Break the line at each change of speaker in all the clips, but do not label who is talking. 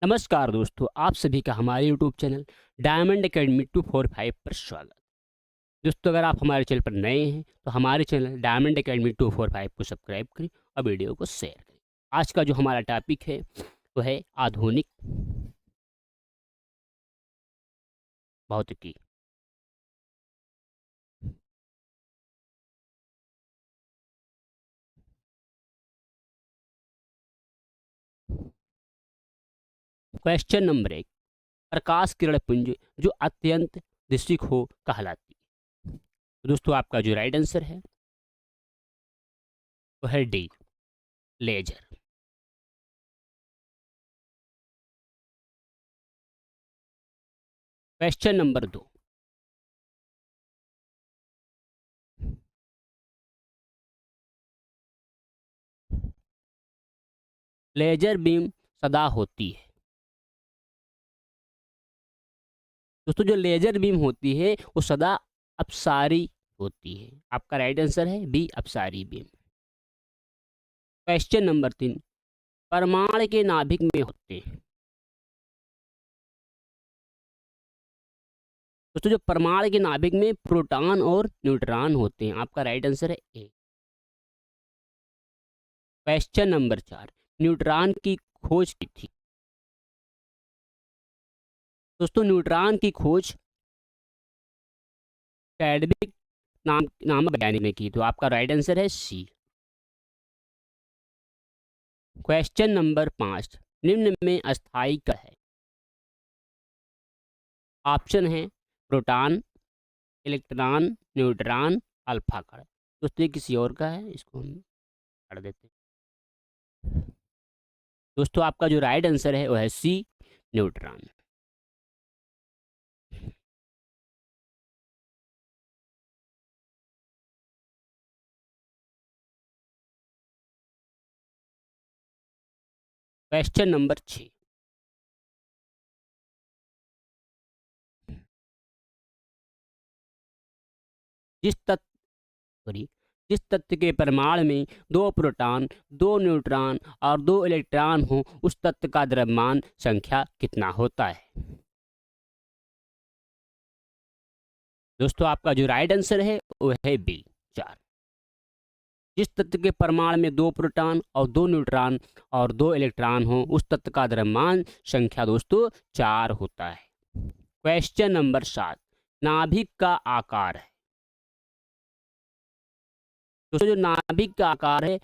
नमस्कार दोस्तों, आप सभी का हमारे यूट्यूब चैनल डायमंड एकेडमी 245 पर स्वागत। दोस्तों, अगर आप हमारे चैनल पर नए हैं तो हमारे चैनल डायमंड एकेडमी 245 को सब्सक्राइब करें और वीडियो को शेयर करें। आज का जो हमारा टॉपिक है वो है आधुनिक भौतिकी। क्वेश्चन नंबर 1, प्रकाश किरण पुंज जो अत्यंत दृश्यक हो कहलाती है। तो दोस्तों, आपका जो राइट आंसर है वो है D, laser. Question number 2, laser beam सदा होती है। दोस्तों, जो लेजर बीम होती है वो सदा अपसारी होती है। आपका राइट आंसर है बी, अपसारी बीम। क्वेश्चन नंबर 3, परमाणु के नाभिक में होते हैं। दोस्तों, जो परमाणु के नाभिक में प्रोटॉन और न्यूट्रॉन होते हैं। आपका राइट आंसर है ए। क्वेश्चन नंबर 4, न्यूट्रॉन की खोज की थी। दोस्तों, न्यूट्रॉन की खोज चैडविक नामक वैज्ञानिक ने की। तो आपका राइट आंसर है सी। क्वेश्चन नंबर 5, निम्न में अस्थायी क्या है। ऑप्शन है प्रोटॉन, इलेक्ट्रॉन, न्यूट्रॉन, अल्फा कण। दोस्तों, ये किसी और का है, इसको हम कर देते हैं। दोस्तों, आपका जो राइट आंसर है वो है सी, न्यूट्रॉन। क्वेश्चन नंबर 6, जिस तत्व सॉरी जिस तत्व के परमाणु में दो प्रोटॉन, दो न्यूट्रॉन और दो इलेक्ट्रॉन हो उस तत्व का द्रव्यमान संख्या कितना होता है। दोस्तों, आपका जो राइट आंसर है वो है बी, 4। जिस तत्व के परमाणु में दो प्रोटॉन और दो न्यूट्रॉन और दो इलेक्ट्रॉन हो उस तत्व का द्रव्यमान संख्या दोस्तों 4 होता है। क्वेश्चन नंबर 7, नाभिक का आकार है। दोस्तों, जो नाभिक का आकार है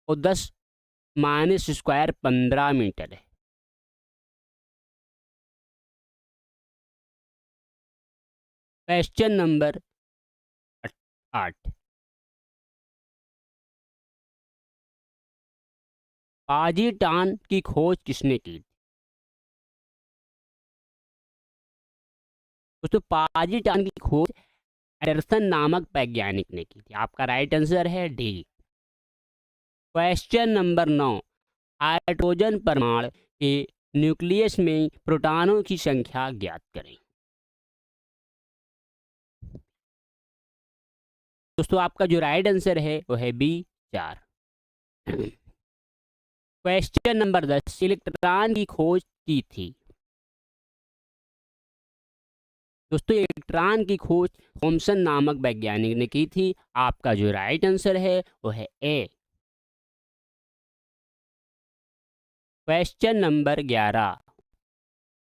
वो 10 - 15 मीटर है। क्वेश्चन नंबर 8, पाजीटान की खोज किसने की। दोस्तों, पाजीटान की खोज एंडरसन नामक वैज्ञानिक ने की थी। आपका राइट आंसर है डी। क्वेश्चन नंबर 9, हाइड्रोजन परमाणु के न्यूक्लियस में प्रोटॉनों की संख्या ज्ञात करें। दोस्तों, आपका जो राइट आंसर है वो है बी, 4। क्वेश्चन नंबर 10, इलेक्ट्रॉन की खोज की थी। दोस्तों, इलेक्ट्रॉन की खोज थॉमसन नामक वैज्ञानिक ने की थी। आपका जो राइट आंसर है वो है ए। क्वेश्चन नंबर 11,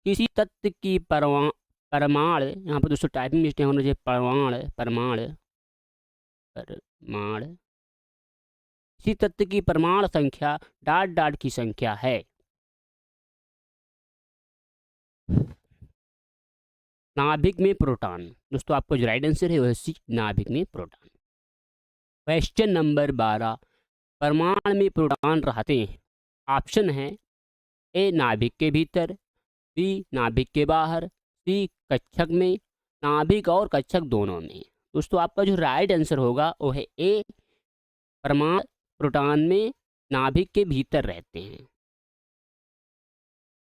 किसी तत्व की परमाणु, यहाँ पर दोस्तों टाइपिंग मिस्टेक होना चाहिए, परमाणु परमाणु परमाणु, किसी तत्व की परमाणु संख्या डॉट डॉट की संख्या है। नाभिक में प्रोटॉन। दोस्तों, आपको जो राइट आंसर है वो है सी, नाभिक में प्रोटॉन। क्वेश्चन नंबर 12, परमाणु में प्रोटॉन रहते हैं। ऑप्शन है ए, नाभिक के भीतर, बी, नाभिक के बाहर, सी, कक्षक में, नाभिक और कक्षक दोनों में। दोस्तों, आपका जो राइट आंसर होगा वो है ए, परमाणु प्रोटॉन में नाभिक के भीतर रहते हैं।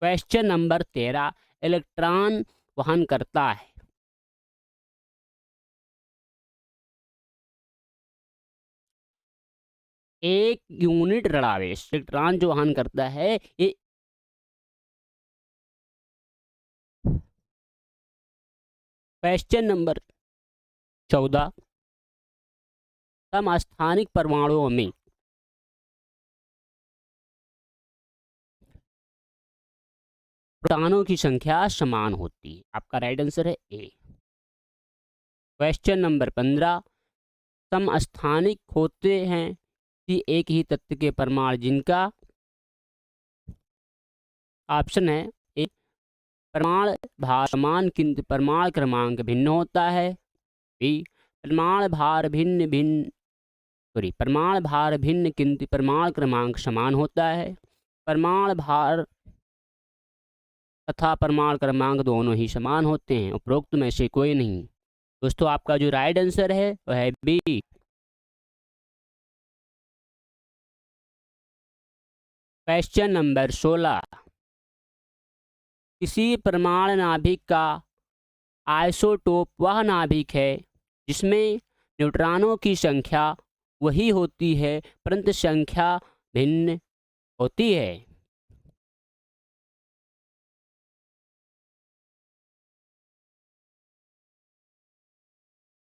क्वेश्चन नंबर 13, इलेक्ट्रॉन वहन करता है। एक यूनिट ऋणावेश इलेक्ट्रॉन जो वहन करता है ये क्वेश्चन नंबर 14, समस्थानिक परमाणुओं में प्रोटॉनों की संख्या समान होती है। आपका राइट आंसर है ए। क्वेश्चन नंबर 15, समस्थानिक होते हैं कि एक ही तत्व के परमाणु जिनका ऑप्शन है ए, परमाणु भार समान किंतु परमाणु क्रमांक भिन्न होता है। बी, परमाणु भार भिन्न किंतु परमाणु क्रमांक समान होता है। परमाणु भार तथा परमाणु क्रमांक दोनों ही समान होते हैं। उपरोक्त में से कोई नहीं। दोस्तों आपका जो राइट आंसर है वह है बी। क्वेश्चन नंबर 16, किसी परमाणु नाभिक का आइसोटोप वह नाभिक है जिसमें न्यूट्रॉनों की संख्या वही होती है परंतु संख्या भिन्न होती है।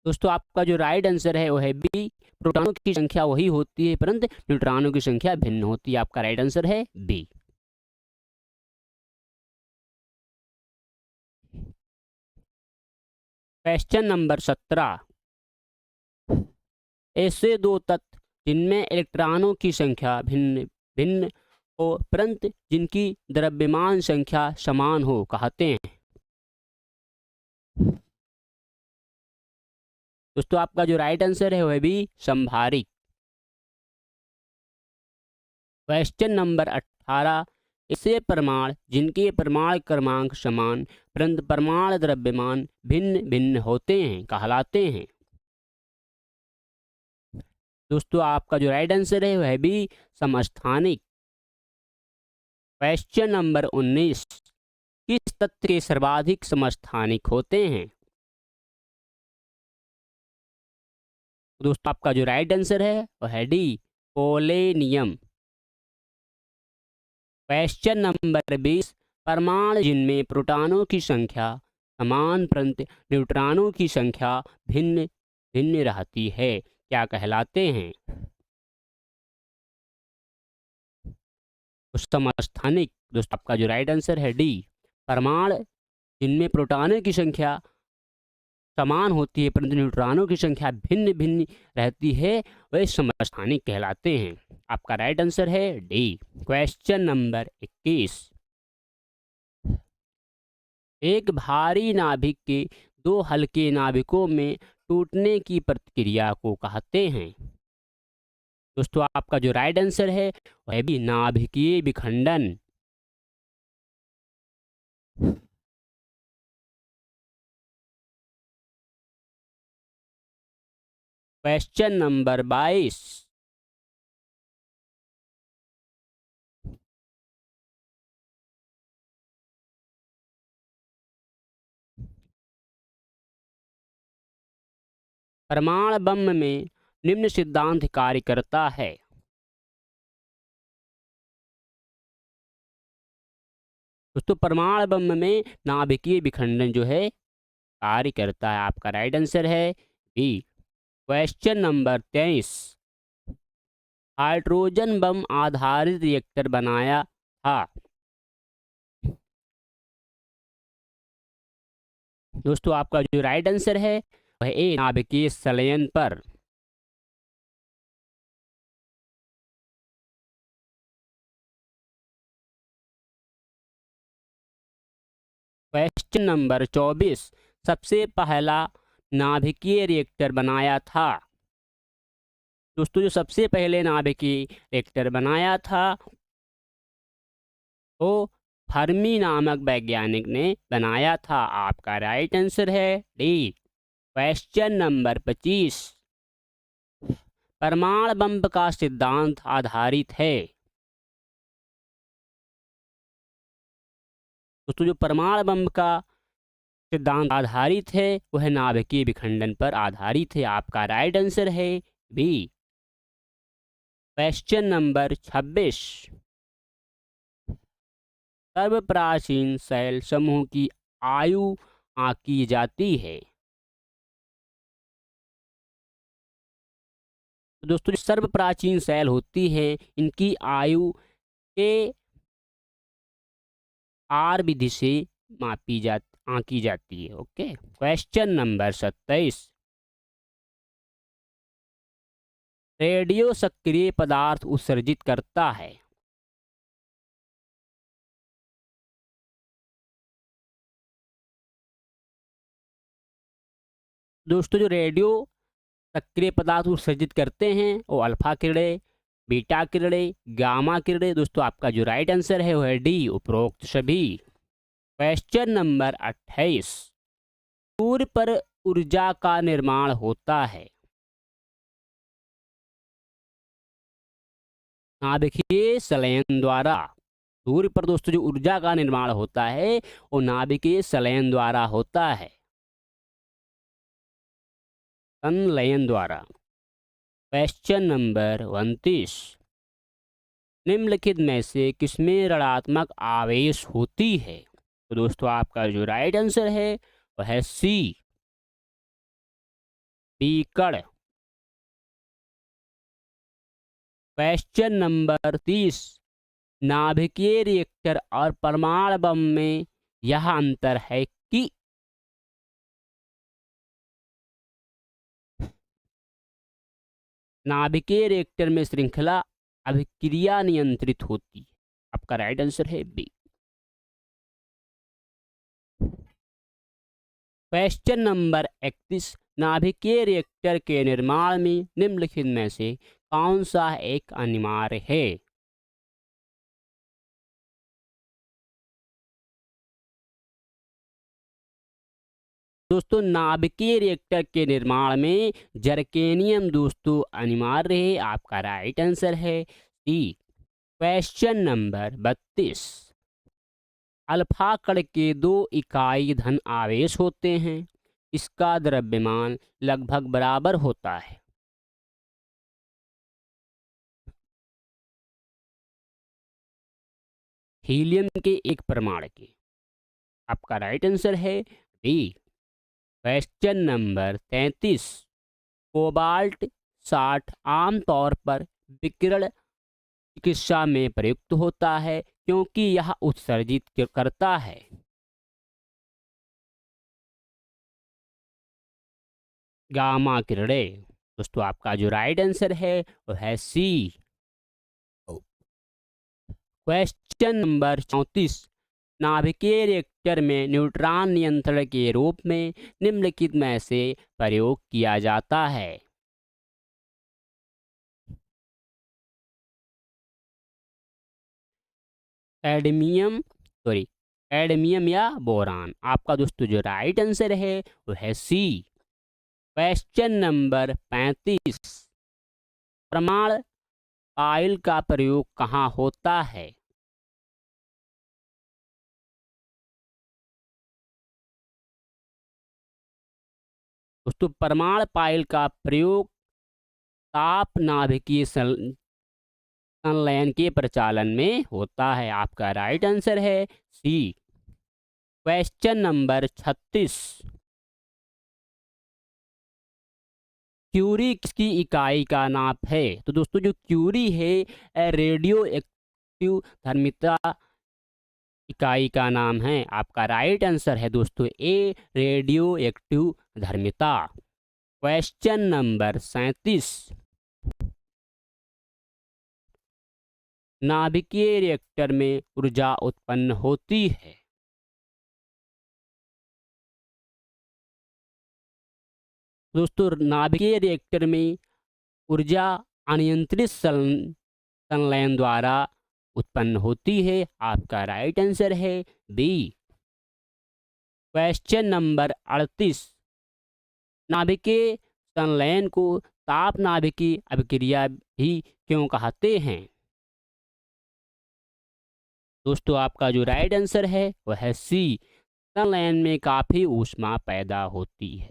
दोस्तों आपका जो राइट आंसर है वो है बी, प्रोटॉनों की संख्या वही होती है परंतु न्यूट्रॉनों की संख्या भिन्न होती है। आपका राइट आंसर है बी। क्वेश्चन नंबर 17, ऐसे दो तत्व जिनमें इलेक्ट्रॉनों की संख्या भिन्न भिन्न हो परंतु जिनकी द्रव्यमान संख्या समान हो कहते हैं। दोस्तों आपका जो राइट आंसर है वह भी संभारिक। क्वेश्चन नंबर 18, ऐसे परमाणु जिनके परमाणु क्रमांक समान परंतु परमाणु द्रव्यमान भिन्न भिन्न होते हैं कहलाते हैं। दोस्तों आपका जो राइट आंसर है वह भी समस्थानिक। क्वेश्चन नंबर 19, किस तत्व के सर्वाधिक समस्थानिक होते हैं। दोस्तों आपका जो राइट आंसर है वह है डी, पोलेनियम। क्वेश्चन नंबर 20, परमाणु जिनमें प्रोटॉनों की संख्या समान परंतु न्यूट्रॉनों की संख्या भिन्न भिन्न रहती है क्या कहलाते हैं। समस्थानिक। दोस्तों आपका जो राइट आंसर है डी, परमाणु जिनमें प्रोटॉनों की संख्या समान होती है परंतु न्यूट्रॉनों की संख्या भिन्न भिन्न रहती है वह समस्थानिक कहलाते हैं। आपका राइट आंसर है डी। क्वेश्चन नंबर 21, एक भारी नाभिक के दो हल्के नाभिकों में टूटने की प्रक्रिया को कहते हैं। दोस्तों आपका जो राइट आंसर है वह भी नाभिकीय विखंडन। क्वेश्चन नंबर 22, परमाणु बम में निम्न सिद्धांत कार्य करता है। दोस्तों परमाणु बम में नाभिकीय विखंडन जो है कार्य करता है। आपका राइट आंसर है B. Question number 23, hydrogen bomb आधारित रिएक्टर बनाया था। दोस्तों आपका जो राइट आंसर है वह ए, नाभिकीय संलयन पर। क्वेश्चन नंबर 24, सबसे पहला नाभिकीय रिएक्टर बनाया था। दोस्तों जो सबसे पहले नाभिकीय रिएक्टर बनाया था वो फर्मी नामक वैज्ञानिक ने बनाया था। आपका राइट आंसर है डी। क्वेश्चन नंबर 25, परमाणु बम का सिद्धांत आधारित है। दोस्तों जो परमाणु बम का सिद्धांत आधारित है वह नाभिकीय विखंडन पर आधारित है। आपका राइट आंसर है बी। क्वेश्चन नंबर 26, सर्व प्राचीन शैल समूह की आयु आंकी जाती है। तो दोस्तों जो सर्व प्राचीन सेल होती है इनकी आयु के आर विधि से मापी जा आंकी जाती है। Okay, question number 27। रेडियो सक्रिय पदार्थ उत्सर्जित करता है। दोस्तों जो रेडियो सक्रिय पदार्थ उत्सर्जित करते हैं वो अल्फा किरणें, बीटा किरणें, गामा किरणें। दोस्तों आपका जो राइट आंसर है वो है डी, उपरोक्त सभी। Question number 28। सूर्य पर ऊर्जा का निर्माण होता है। नाभिकीय संलयन द्वारा। सूर्य पर दोस्तों जो ऊर्जा का निर्माण होता है वो नाभिकीय संलयन द्वारा होता है, संलयन द्वारा। Question number 29। निम्नलिखित में से किसमें ऋणात्मक आवेश होती है। तो दोस्तों आपका जो राइट आंसर है वह है सी, बीकड़। Question number 30। नाभिकीय रिएक्टर और परमाणु बम में यह अंतर है कि। नाभिकीय रिएक्टर में श्रृंखला अभिक्रिया नियंत्रित होती है। आपका राइट आंसर है बी। Question number 31। नाभिकीय रिएक्टर के निर्माण में निम्नलिखित में से कौन सा एक अनिवार्य है। दोस्तों नाभिकीय रिएक्टर के निर्माण में जर्केनियम दोस्तों अनिवार्य है। आपका राइट आंसर है सी। Question number 32। अल्फा कण के 2 इकाई धन आवेश होते हैं, इसका द्रव्यमान लगभग बराबर होता है। हीलियम के एक परमाणु के। आपका राइट आंसर है डी। Question number 33। कोबाल्ट 60 आमतौर पर विकिरण चिकित्सा में प्रयुक्त होता है क्योंकि यह उत्सर्जित करता है। गामा किरणें। दोस्तों आपका जो राइट आंसर है वो है सी। Question number 34। नाभिकीय रिएक्टर में न्यूट्रॉन नियंत्रण के रूप में निम्नलिखित में से प्रयोग किया जाता है। एडमियम या बोरान। आपका दोस्तों जो राइट आंसर है वो है सी। Question number 35। प्रमाण पाइल का प्रयोग कहाँ होता है। दोस्तों परमाणु पाइल का प्रयोग ताप नाभिकीय संलयन के प्रचालन में होता है। आपका राइट आंसर है सी। Question number 36। क्यूरी किसकी इकाई का नाप है। तो दोस्तों जो क्यूरी है रेडियो एक्टिव धर्मिता इकाई का नाम है। आपका राइट आंसर है दोस्तों ए, रेडियो एक्टिव धर्मिता। Question number 37। नाभिकीय रिएक्टर में ऊर्जा उत्पन्न होती है। दोस्तों नाभिकीय रिएक्टर में ऊर्जा अनियंत्रित संलयन द्वारा उत्पन्न होती है। आपका राइट आंसर है बी। Question number 38। नाभिकीय संलयन को ताप नाभिकीय अभिक्रिया भी क्यों कहते हैं। दोस्तों आपका जो राइट आंसर है वह है सी। संलयन में काफी ऊष्मा पैदा होती है।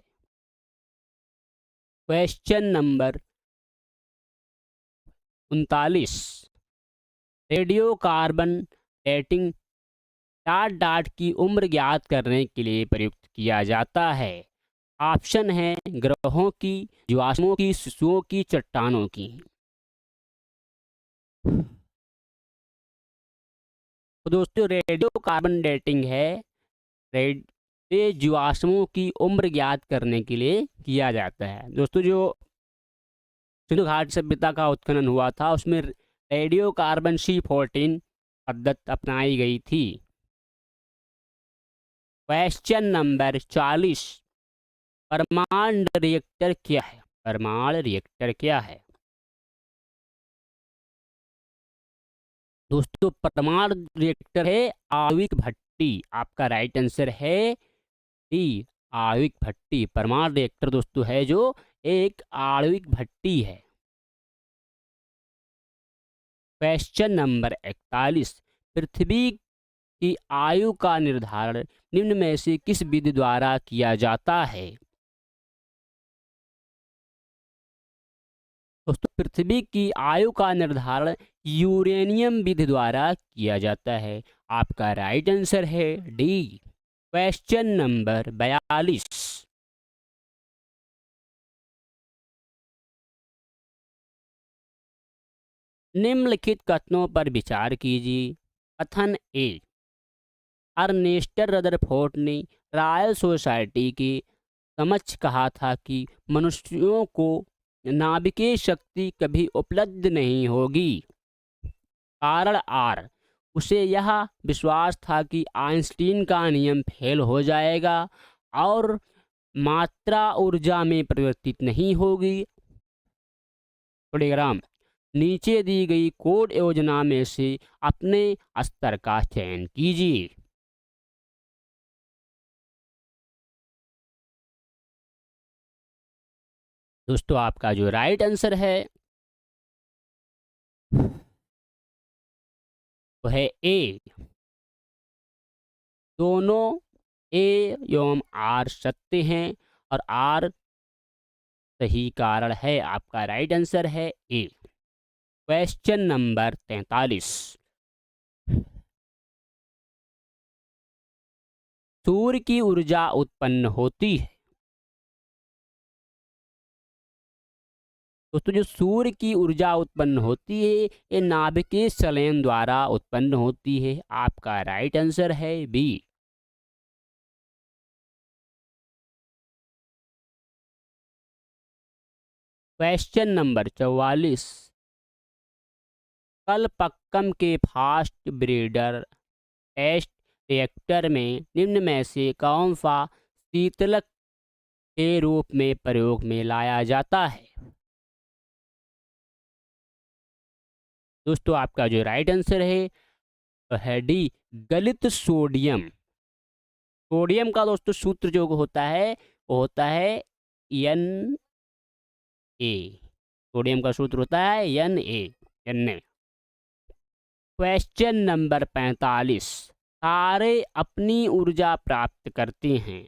Question number 39। Radio carbon dating dot dot की उम्र ज्ञात करने के लिए प्रयुक्त किया जाता है? ऑप्शन है ग्रहों की, जीवाश्मों की, शिशुओं की, चट्टानों की। तो दोस्तों रेडियो कार्बन डेटिंग है, रेड ये जीवाश्मों की उम्र ज्ञात करने के लिए किया जाता है। दोस्तों जो सिंधु घाट सभ्यता का उत्खनन हुआ था उसमें रेडियो कार्बन C14 पद्धति अपनाई गई थी। क्वेश्चन नंबर 40, परमाणु रिएक्टर क्या है? परमाणु रिएक्टर क्या है? दोस्तों परमाणु रिएक्टर है आणविक भट्टी। आपका राइट आंसर है डी, आणविक भट्टी। परमाणु रिएक्टर दोस्तों है जो एक आणविक भट्टी है। क्वेश्चन नंबर 41, पृथ्वी की आयु का निर्धारण निम्न में से किस विधि द्वारा किया जाता है? दोस्तों पृथ्वी की आयु का निर्धारण यूरेनियम विधि द्वारा किया जाता है। आपका राइट आंसर है डी। क्वेश्चन नंबर 42, निम्नलिखित कथनों पर विचार कीजिए। कथन ए, अर्नेस्ट रदरफोर्ड ने रॉयल सोसाइटी के समक्ष कहा था कि मनुष्यों को नाभिकीय शक्ति कभी उपलब्ध नहीं होगी। कारण आर, उसे यह विश्वास था कि आइंस्टीन का नियम फेल हो जाएगा और मात्रा ऊर्जा में परिवर्तित नहीं होगी। प्रोग्राम, नीचे दी गई कोड योजना में से अपने स्तर का चयन कीजिए। दोस्तों आपका जो राइट आंसर है वो है ए। दोनों ए एवं आर सत्य हैं और आर सही कारण है। आपका राइट आंसर है ए। क्वेश्चन नंबर 43, सूर्य की ऊर्जा उत्पन्न होती है। दोस्तों जो सूर्य की ऊर्जा उत्पन्न होती है ये नाभिकीय संलयन द्वारा उत्पन्न होती है। आपका राइट आंसर है बी। क्वेश्चन नंबर 44, कलपक्कम के फास्ट ब्रीडर टेस्ट रिएक्टर में निम्न में से कौन सा शीतलक के रूप में प्रयोग में लाया जाता है? दोस्तों आपका जो राइट आंसर है वो है डी, गलित सोडियम। सोडियम का दोस्तों सूत्र जो होता है वो होता है एन ए। सोडियम का सूत्र होता है एन ए। क्वेश्चन नंबर 45, तारे अपनी ऊर्जा प्राप्त करते हैं।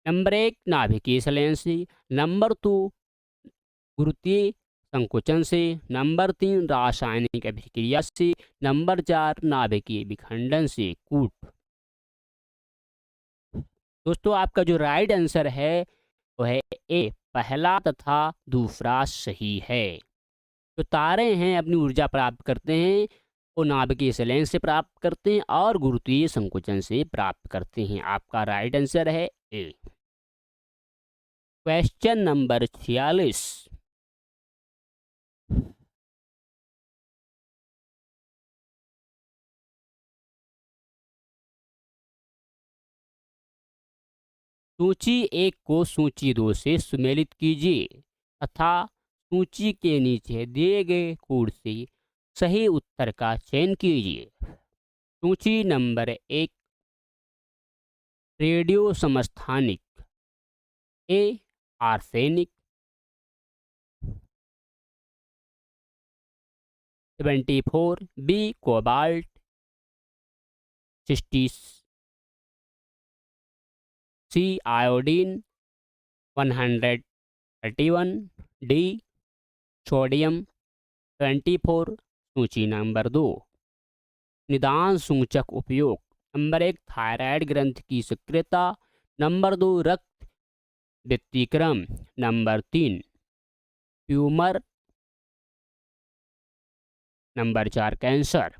नंबर 1 नाभिकीय संलयन से, नंबर 2 गुरुत्वीय संकुचन से, नंबर 3 रासायनिक अभिक्रिया से, नंबर 4 नाभिकीय विखंडन से। कूट। दोस्तों आपका जो राइट आंसर है वो है ए, पहला तथा दूसरा सही है। जो तारे हैं अपनी ऊर्जा प्राप्त करते हैं वो नाभिकीय संलयन से प्राप्त करते हैं और गुरुत्वीय संकुचन से प्राप्त करते हैं। आपका राइट आंसर है ए। क्वेश्चन नंबर 46, सूची 1 को सूची 2 से सुमेलित कीजिए तथा सूची के नीचे दिए गए कोड से सही उत्तर का चयन कीजिए। सूची नंबर 1, रेडियो समस्थानिक। A, arsenic. 74, B, cobalt. 60, C, iodine. 131, D, sodium. 24, सूची नंबर 2। निदान सूचक उपयोग। नंबर 1 थायराइड ग्रंथि की सक्रियता। नंबर 2 रक्त व्यतिक्रम। Number 3 tumour. Number 4 cancer.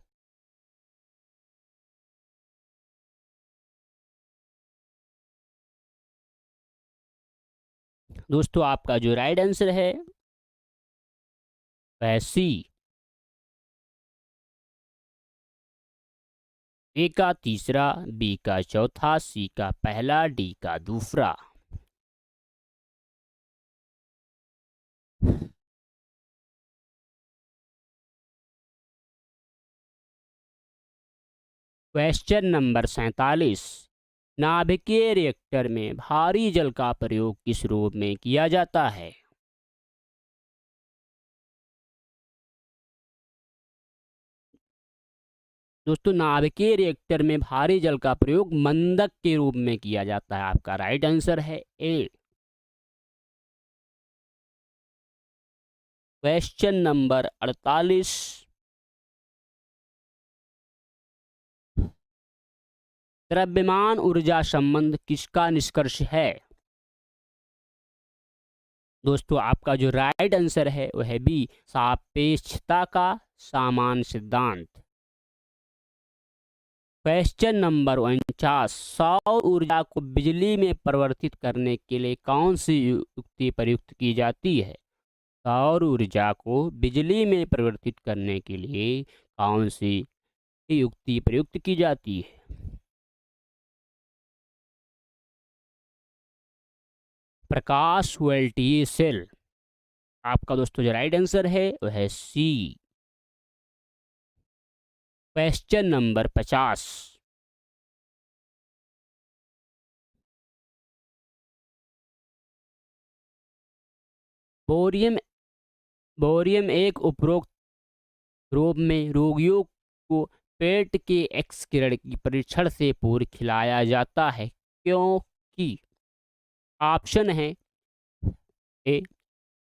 दोस्तों आपका जो राइट आंसर है वह सी। ए का तीसरा, बी का चौथा, सी का पहला, डी का दूसरा। Question number 47। नाभिकीय रिएक्टर में भारी जल का प्रयोग किस रूप में किया जाता है? दोस्तों नाभिकीय रिएक्टर में भारी जल का प्रयोग मंदक के रूप में किया जाता है। आपका राइट आंसर है ए। Question number 48। द्रव्यमान ऊर्जा संबंध किसका निष्कर्ष है? दोस्तों आपका जो राइट आंसर है वह है बी, सापेक्षता का सामान्य सिद्धांत। Question number 49। सौर ऊर्जा को बिजली में परिवर्तित करने के लिए कौन सी युक्ति प्रयुक्त की जाती है? सौर ऊर्जा को बिजली में परिवर्तित करने के लिए कौन सी युक्ति प्रयुक्त की जाती है? प्रकाश वोल्टीय सेल। आपका दोस्तों जो राइट आंसर है वह है सी। Question number 50। बोरियम बोरियम एक उपरोक्त रूप में रोगियों को पेट के एक्स किरण की परीक्षण से पूर्व खिलाया जाता है क्योंकि ऑप्शन है ए,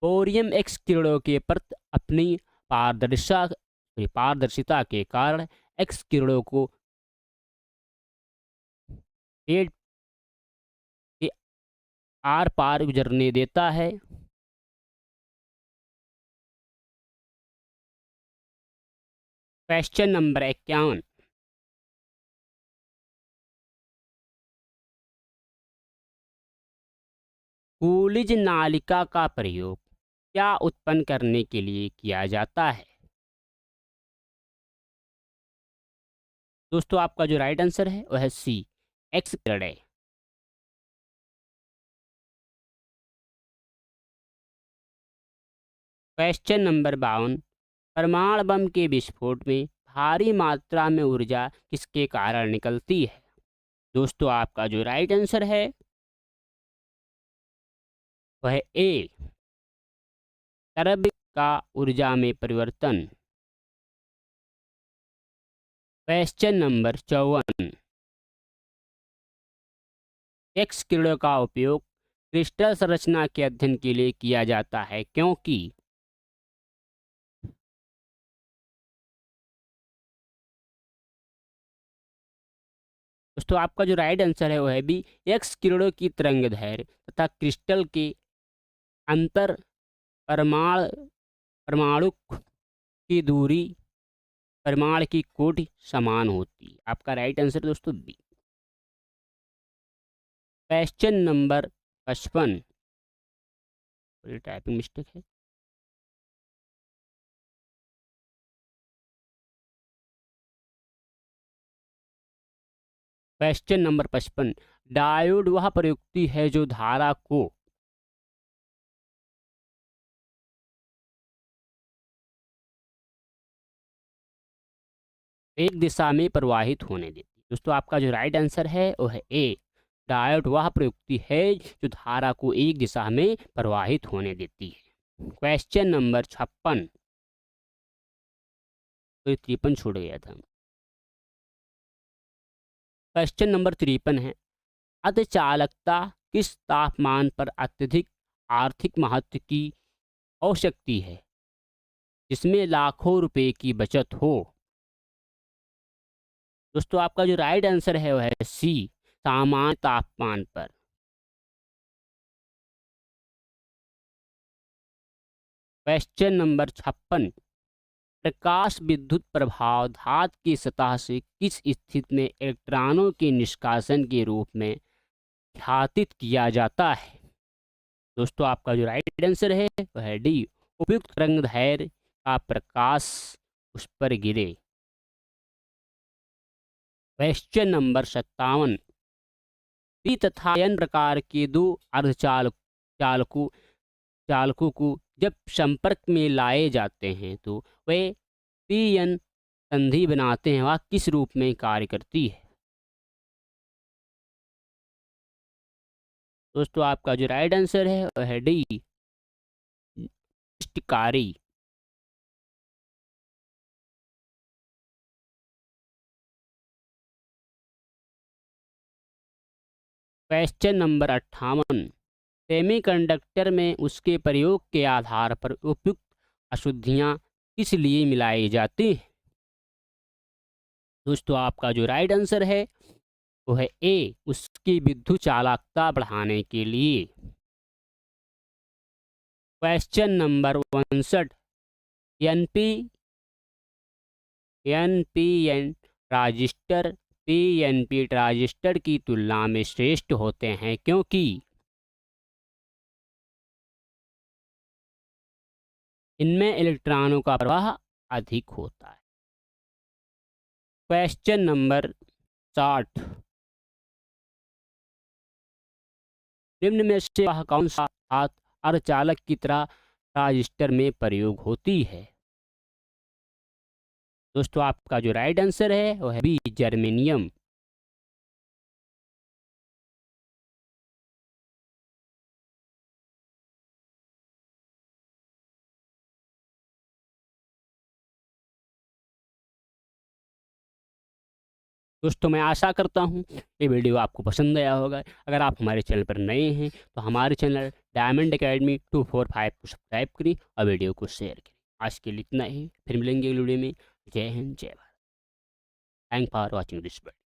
बोरियम एक्स किरणों के प्रति अपनी पारदर्शिता के कारण एक्स किरणों को पेट के आर पार गुजरने देता है। Question number 51। कूलिज नालिका का प्रयोग क्या उत्पन्न करने के लिए किया जाता है? दोस्तों आपका जो राइट आंसर है वह है सी, एक्स किरणें। Question number 52। परमाणु बम के विस्फोट में भारी मात्रा में ऊर्जा किसके कारण निकलती है? दोस्तों आपका जो राइट आंसर है वह ए, तरंग का ऊर्जा में परिवर्तन। Question number 54। एक्स किरणों का उपयोग क्रिस्टल संरचना के अध्ययन के लिए किया जाता है क्योंकि दोस्तों आपका जो राइट आंसर है वह है बी, एक्स किरणों की तरंगदैर्घ्य तथा क्रिस्टल के अंतर परमाणु की दूरी परमाणु की कोटि समान होती। आपका राइट आंसर दोस्तों B. Question number 55। Typing mistake है। Question number 55। डायोड वह प्रयुक्ति है जो धारा को एक दिशा में प्रवाहित होने देती। दोस्तों आपका जो राइट आंसर है वह है ए, डायोड वह प्रयुक्ति है जो धारा को एक दिशा में प्रवाहित होने देती है। Question number 56। तो 53 छूट गया था। क्वेश्चन नंबर 53 है, अर्धचालकता किस तापमान पर अत्यधिक आर्थिक महत्व की हो सकती है जिसमें लाखों रुपए की बचत हो? दोस्तों आपका जो राइट आंसर है वह है सी, सामान्य तापमान पर। क्वेश्चन नंबर 56, प्रकाश विद्युत प्रभाव धातु की सतह से किस स्थिति में इलेक्ट्रॉनों के निष्कासन के रूप में ख्यातित किया जाता है? दोस्तों आपका जो राइट आंसर है वह है डी, उपयुक्त रंगदैर्ध्य का प्रकाश उस पर गिरे। क्वेश्चन नंबर 57, पी तथा एन प्रकार के दो अर्धचालकों चालकों को जब संपर्क में लाए जाते हैं तो वे पी एन संधि बनाते हैं, वह किस रूप में कार्य करती है? दोस्तों आपका जो राइट आंसर है वह है डी, इष्टकारी। क्वेश्चन नंबर 58, सेमीकंडक्टर में उसके प्रयोग के आधार पर उपयुक्त अशुद्धियां किस लिए मिलाई जाती हैं? दोस्तों आपका जो राइट आंसर है वो है ए, उसकी विद्युत चालकता बढ़ाने के लिए। Question number 59, NP NPN transistor PNP transistor की तुलना में श्रेष्ठ होते हैं क्योंकि इनमें इलेक्ट्रॉनों का प्रवाह अधिक होता है। क्वेश्चन नंबर 60, निम्न में से वह कौन सा धातु अर्धचालक की तरह ट्रांजिस्टर में प्रयोग होती है? दोस्तों आपका जो राइट आंसर है वह है बी, जर्मेनियम। दोस्तों मैं आशा करता हूँ ये वीडियो आपको पसंद आया होगा। अगर आप हमारे चैनल पर नए हैं तो हमारे चैनल डायमंड एकेडमी 245 को सब्सक्राइब करें और वीडियो को शेयर करें। आज के लिए इतना ही, फिर मिलेंगे वीडियो में। जय हिंद, जय Bharat. Thank for watching this video.